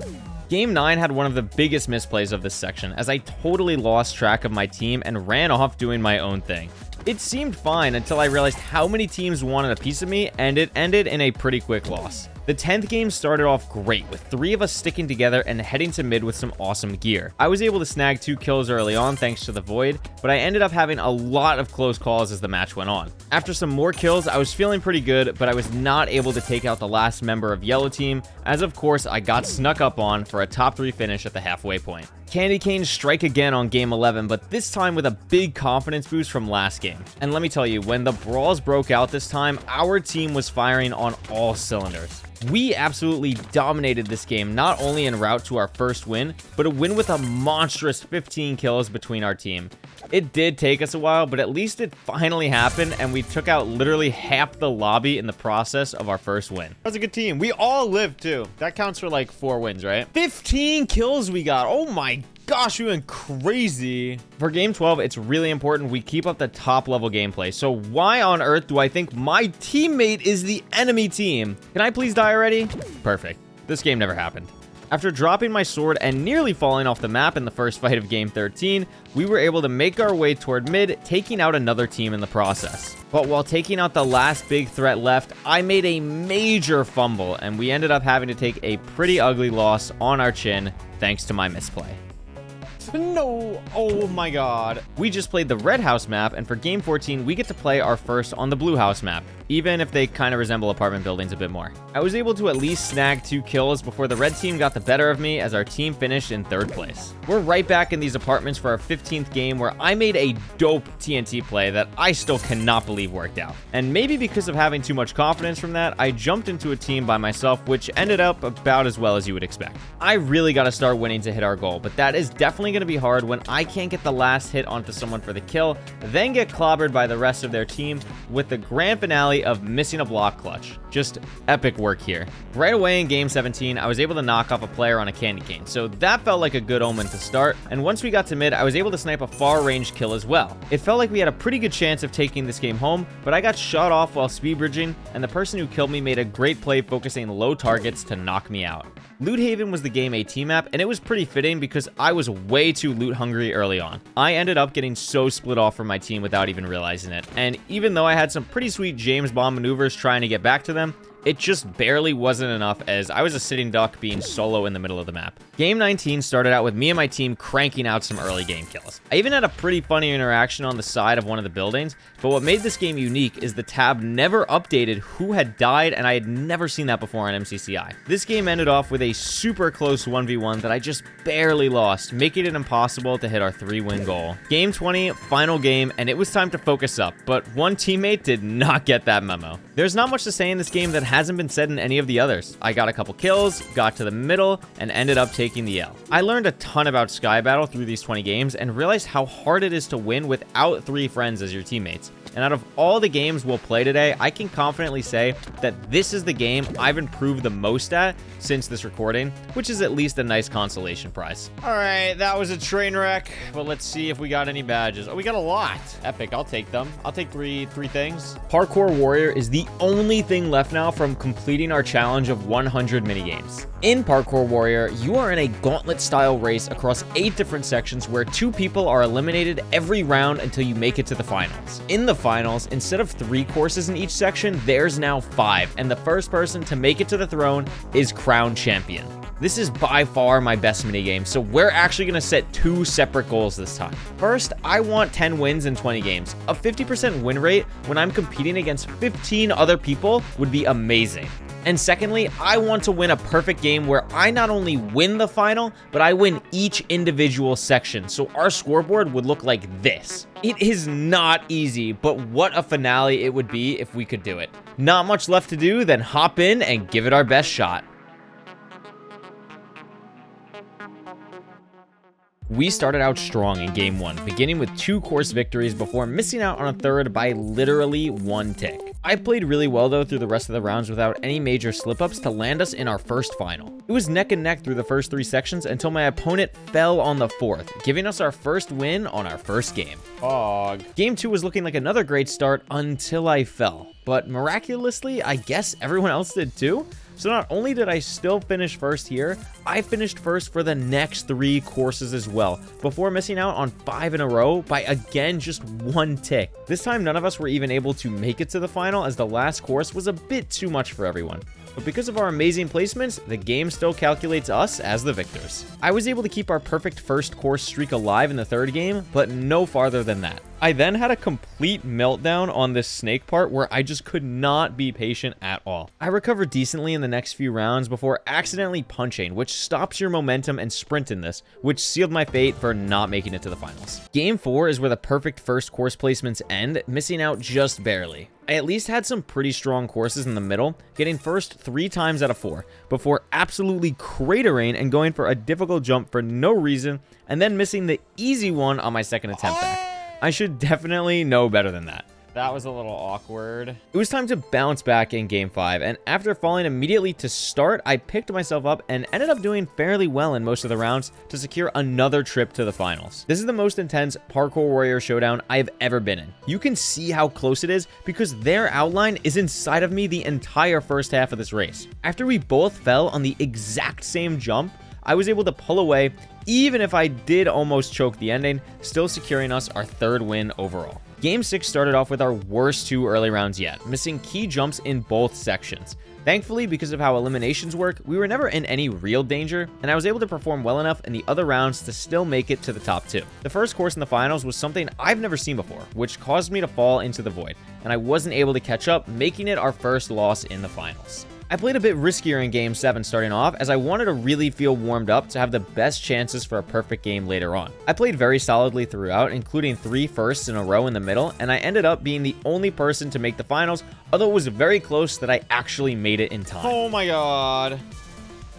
Game 9 had one of the biggest misplays of this section as I totally lost track of my team and ran off doing my own thing. It seemed fine until I realized how many teams wanted a piece of me, and it ended in a pretty quick loss. The 10th game started off great, with 3 of us sticking together and heading to mid with some awesome gear. I was able to snag 2 kills early on thanks to the Void, but I ended up having a lot of close calls as the match went on. After some more kills, I was feeling pretty good, but I was not able to take out the last member of Yellow Team, as of course I got snuck up on for a top 3 finish at the halfway point. Candy Canes strike again on game 11, but this time with a big confidence boost from last game. And let me tell you, when the brawls broke out this time, our team was firing on all cylinders. We absolutely dominated this game, not only en route to our first win, but a win with a monstrous 15 kills between our team. It did take us a while, but at least it finally happened, and we took out literally half the lobby in the process of our first win. That was a good team. We all lived, too. That counts for like 4 wins, right? 15 kills we got. Oh my gosh, we went crazy. For game 12, it's really important we keep up the top level gameplay. So why on earth do I think my teammate is the enemy team? Can I please die already? Perfect. This game never happened. After dropping my sword and nearly falling off the map in the first fight of game 13, we were able to make our way toward mid, taking out another team in the process. But while taking out the last big threat left, I made a major fumble, and we ended up having to take a pretty ugly loss on our chin thanks to my misplay. No, oh my god. We just played the red house map, and for game 14 we get to play our first on the blue house map, even if they kind of resemble apartment buildings a bit more. I was able to at least snag 2 kills before the red team got the better of me, as our team finished in 3rd place. We're right back in these apartments for our 15th game, where I made a dope TNT play that I still cannot believe worked out. And maybe because of having too much confidence from that, I jumped into a team by myself, which ended up about as well as you would expect. I really got to start winning to hit our goal, but that is definitely going to be hard when I can't get the last hit onto someone for the kill, then get clobbered by the rest of their team with the grand finale of missing a block clutch. Just epic work here. Right away in game 17, I was able to knock off a player on a candy cane, so that felt like a good omen to start, and once we got to mid, I was able to snipe a far-range kill as well. It felt like we had a pretty good chance of taking this game home, but I got shot off while speed bridging, and the person who killed me made a great play focusing low targets to knock me out. Loot Haven was the game 18 map, and it was pretty fitting because I was way too loot hungry early on. I ended up getting so split off from my team without even realizing it, and even though I had some pretty sweet James Bond maneuvers trying to get back to them, it just barely wasn't enough, as I was a sitting duck being solo in the middle of the map. Game 19 started out with me and my team cranking out some early game kills. I even had a pretty funny interaction on the side of one of the buildings, but what made this game unique is the tab never updated who had died, and I had never seen that before on MCCI. This game ended off with a super close 1v1 that I just barely lost, making it impossible to hit our 3-win goal. Game 20, final game, and it was time to focus up, but one teammate did not get that memo. There's not much to say in this game that hasn't been said in any of the others. I got a couple kills, got to the middle, and ended up taking the L. I learned a ton about Sky Battle through these 20 games and realized how hard it is to win without 3 friends as your teammates. And out of all the games we'll play today, I can confidently say that this is the game I've improved the most at since this recording, which is at least a nice consolation prize. All right, that was a train wreck, but let's see if we got any badges. Oh, we got a lot. Epic, I'll take them. I'll take three things. Parkour Warrior is the only thing left now from completing our challenge of 100 minigames. In Parkour Warrior, you are in a gauntlet-style race across 8 different sections where 2 people are eliminated every round until you make it to the finals. In the finals, instead of 3 courses in each section, there's now 5, and the first person to make it to the throne is crowned champion. This is by far my best minigame, so we're actually going to set 2 separate goals this time. First, I want 10 wins in 20 games. A 50% win rate when I'm competing against 15 other people would be amazing. And secondly, I want to win a perfect game where I not only win the final, but I win each individual section, so our scoreboard would look like this. It is not easy, but what a finale it would be if we could do it. Not much left to do, then hop in and give it our best shot. We started out strong in game 1, beginning with 2 course victories before missing out on a third by literally 1 tick. I played really well though through the rest of the rounds without any major slip-ups to land us in our first final. It was neck and neck through the first 3 sections until my opponent fell on the 4th, giving us our first win on our first game. Game 2 was looking like another great start until I fell, but miraculously, I guess everyone else did too. So not only did I still finish first here, I finished first for the next 3 courses as well, before missing out on 5 in a row by again just 1 tick. This time none of us were even able to make it to the final, as the last course was a bit too much for everyone. But because of our amazing placements, the game still calculates us as the victors. I was able to keep our perfect first course streak alive in the 3rd game, but no farther than that. I then had a complete meltdown on this snake part where I just could not be patient at all. I recovered decently in the next few rounds before accidentally punching, which stops your momentum and sprint in this, which sealed my fate for not making it to the finals. Game 4 is where the perfect first course placements end, missing out just barely. I at least had some pretty strong courses in the middle, getting first 3 times out of 4, before absolutely cratering and going for a difficult jump for no reason, and then missing the easy one on my second attempt back. I should definitely know better than that. That was a little awkward. It was time to bounce back in Game 5, and after falling immediately to start, I picked myself up and ended up doing fairly well in most of the rounds to secure another trip to the finals. This is the most intense Parkour Warrior showdown I've ever been in. You can see how close it is because their outline is inside of me the entire first half of this race. After we both fell on the exact same jump, I was able to pull away, even if I did almost choke the ending, still securing us our 3rd win overall. Game 6 started off with our worst 2 early rounds yet, missing key jumps in both sections. Thankfully, because of how eliminations work, we were never in any real danger, and I was able to perform well enough in the other rounds to still make it to the top 2. The first course in the finals was something I've never seen before, which caused me to fall into the void, and I wasn't able to catch up, making it our first loss in the finals. I played a bit riskier in Game 7 starting off, as I wanted to really feel warmed up to have the best chances for a perfect game later on. I played very solidly throughout, including 3 firsts in a row in the middle, and I ended up being the only person to make the finals, although it was very close that I actually made it in time. Oh my god.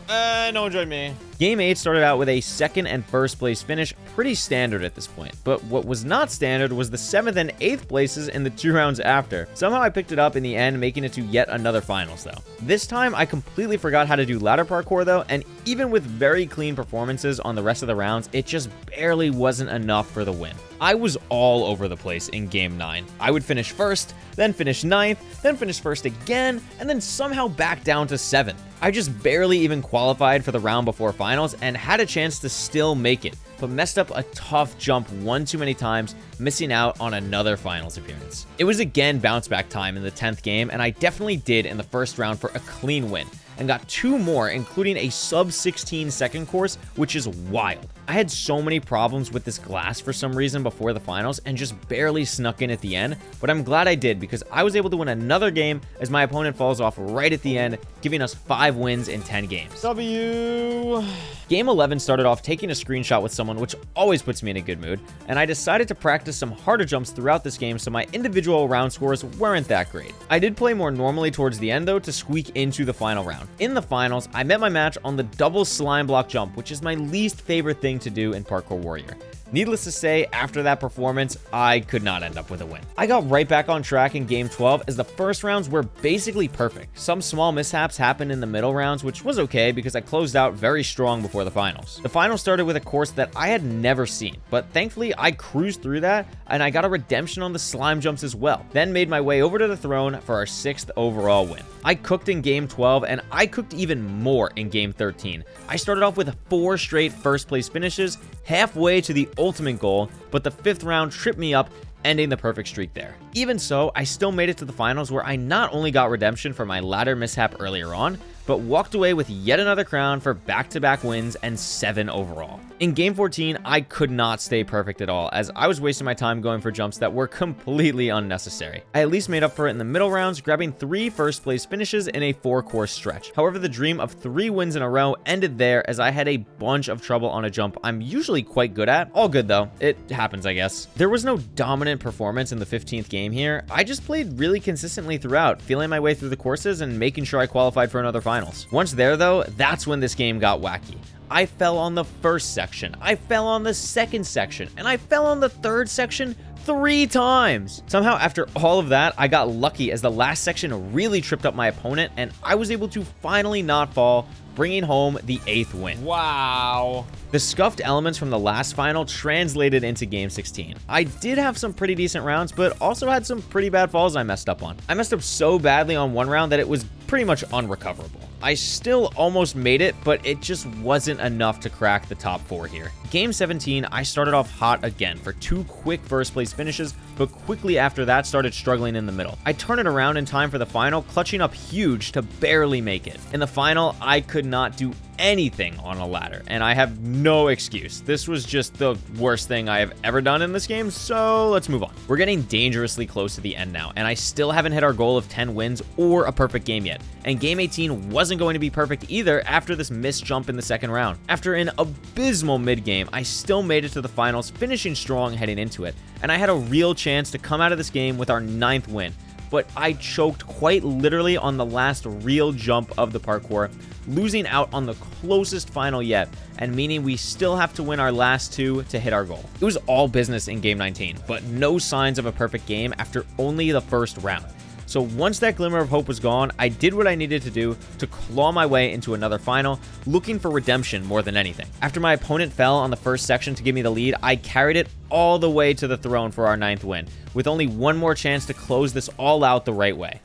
No one joined me. Game 8 started out with a 2nd and 1st place finish, pretty standard at this point. But what was not standard was the 7th and 8th places in the 2 rounds after. Somehow I picked it up in the end, making it to yet another finals though. This time I completely forgot how to do ladder parkour though, and even with very clean performances on the rest of the rounds, it just barely wasn't enough for the win. I was all over the place in Game 9. I would finish first, then finish 9th, then finish first again, and then somehow back down to 7th. I just barely even qualified for the round before finals and had a chance to still make it, but messed up a tough jump one too many times, missing out on another finals appearance. It was again bounce back time in the 10th game, and I definitely did in the first round for a clean win, and got 2 more, including a sub 16 second course, which is wild. I had so many problems with this glass for some reason before the finals and just barely snuck in at the end, but I'm glad I did because I was able to win another game as my opponent falls off right at the end, giving us 5 wins in 10 games. W. Game 11 started off taking a screenshot with someone, which always puts me in a good mood, and I decided to practice some harder jumps throughout this game so my individual round scores weren't that great. I did play more normally towards the end though to squeak into the final round. In the finals, I met my match on the double slime block jump, which is my least favorite thing to do in Parkour Warrior. Needless to say, after that performance, I could not end up with a win. I got right back on track in Game 12 as the first rounds were basically perfect. Some small mishaps happened in the middle rounds, which was okay because I closed out very strong before the finals. The finals started with a course that I had never seen, but thankfully I cruised through that and I got a redemption on the slime jumps as well. Then made my way over to the throne for our 6th overall win. I cooked in Game 12 and I cooked even more in Game 13. I started off with 4 straight first place finishes, halfway to the ultimate goal, but the 5th round tripped me up, ending the perfect streak there. Even so, I still made it to the finals where I not only got redemption for my ladder mishap earlier on, but walked away with yet another crown for back-to-back wins and 7 overall. In Game 14, I could not stay perfect at all, as I was wasting my time going for jumps that were completely unnecessary. I at least made up for it in the middle rounds, grabbing 3 first-place finishes in a 4-course stretch. However, the dream of 3 wins in a row ended there, as I had a bunch of trouble on a jump I'm usually quite good at. All good though, it happens I guess. There was no dominant performance in the 15th game here. I just played really consistently throughout, feeling my way through the courses and making sure I qualified for another finals. Once there though, that's when this game got wacky. I fell on the first section, I fell on the second section, and I fell on the third section 3 times. Somehow after all of that, I got lucky as the last section really tripped up my opponent and I was able to finally not fall, bringing home the 8th win. Wow. The scuffed elements from the last final translated into Game 16. I did have some pretty decent rounds, but also had some pretty bad falls I messed up on. I messed up so badly on one round that it was pretty much unrecoverable. I still almost made it, but it just wasn't enough to crack the top 4 here. Game 17, I started off hot again for 2 quick first place finishes, but quickly after that started struggling in the middle. I turned it around in time for the final, clutching up huge to barely make it. In the final, I could not do anything on a ladder, and I have no excuse. This was just the worst thing I have ever done in this game, so let's move on. We're getting dangerously close to the end now, and I still haven't hit our goal of 10 wins or a perfect game yet. And game 18 wasn't going to be perfect either after this missed jump in the second round. After an abysmal mid-game, I still made it to the finals, finishing strong heading into it, and I had a real chance to come out of this game with our 9th win. But I choked quite literally on the last real jump of the parkour, losing out on the closest final yet, and meaning we still have to win our last 2 to hit our goal. It was all business in game 19, but no signs of a perfect game after only the first round. So once that glimmer of hope was gone, I did what I needed to do to claw my way into another final, looking for redemption more than anything. After my opponent fell on the first section to give me the lead, I carried it all the way to the throne for our 9th win, with only one more chance to close this all out the right way.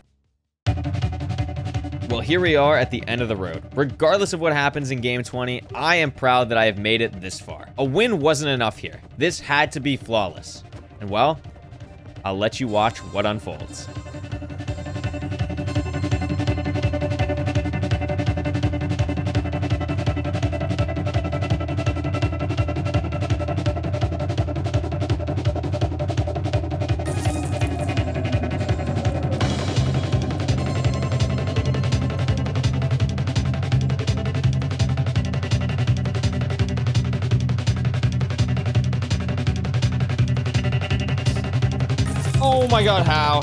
Well, here we are at the end of the road. Regardless of what happens in game 20, I am proud that I have made it this far. A win wasn't enough here. This had to be flawless. And well, I'll let you watch what unfolds. Oh my god, how?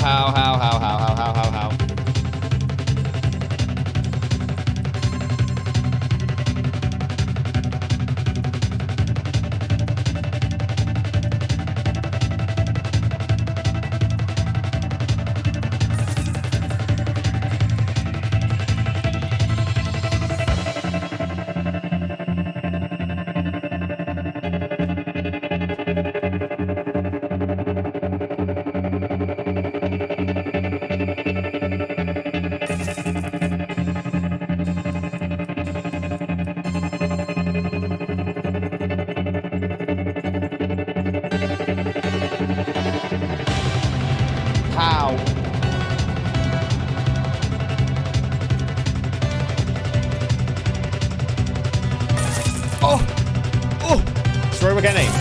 Destroy what can I name?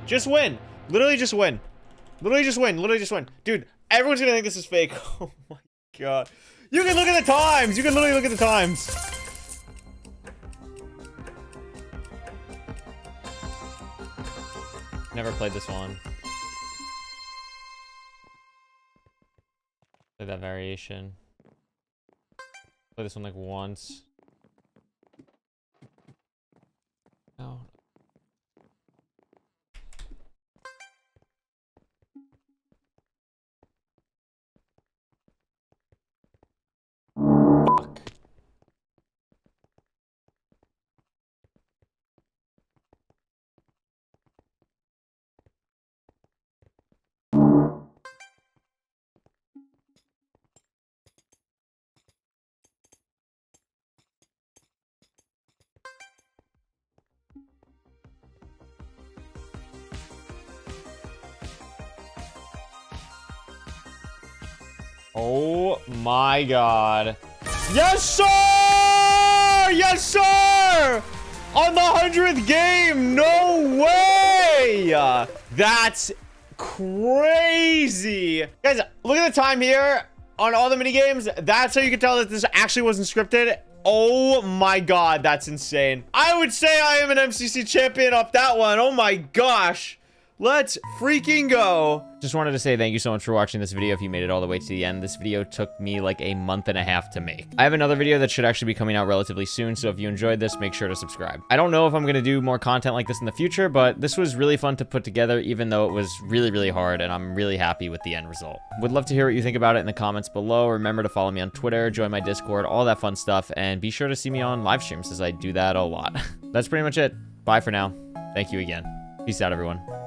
Just win. Literally just win. Dude, everyone's gonna think this is fake. Oh my god. You can look at the times. You can literally look at the times. Never played this one. Play that variation. Play this one like once. No. Oh my god. Yes, sir! Yes, sir! On the 100th game! No way! That's crazy. Guys, look at the time here on all the mini games. That's how you can tell that this actually wasn't scripted. Oh my god, that's insane. I would say I am an MCC champion off that one. Oh my gosh. Let's freaking go. Just wanted to say thank you so much for watching this video. If you made it all the way to the end, this video took me like a month and a half to make. I have another video that should actually be coming out relatively soon, so if you enjoyed this, make sure to subscribe. I don't know if I'm going to do more content like this in the future, but this was really fun to put together, even though it was really, really hard, and I'm really happy with the end result. Would love to hear what you think about it in the comments below. Remember to follow me on Twitter, join my Discord, all that fun stuff, and be sure to see me on live streams, as I do that a lot. That's pretty much it. Bye for now. Thank you again. Peace out, everyone.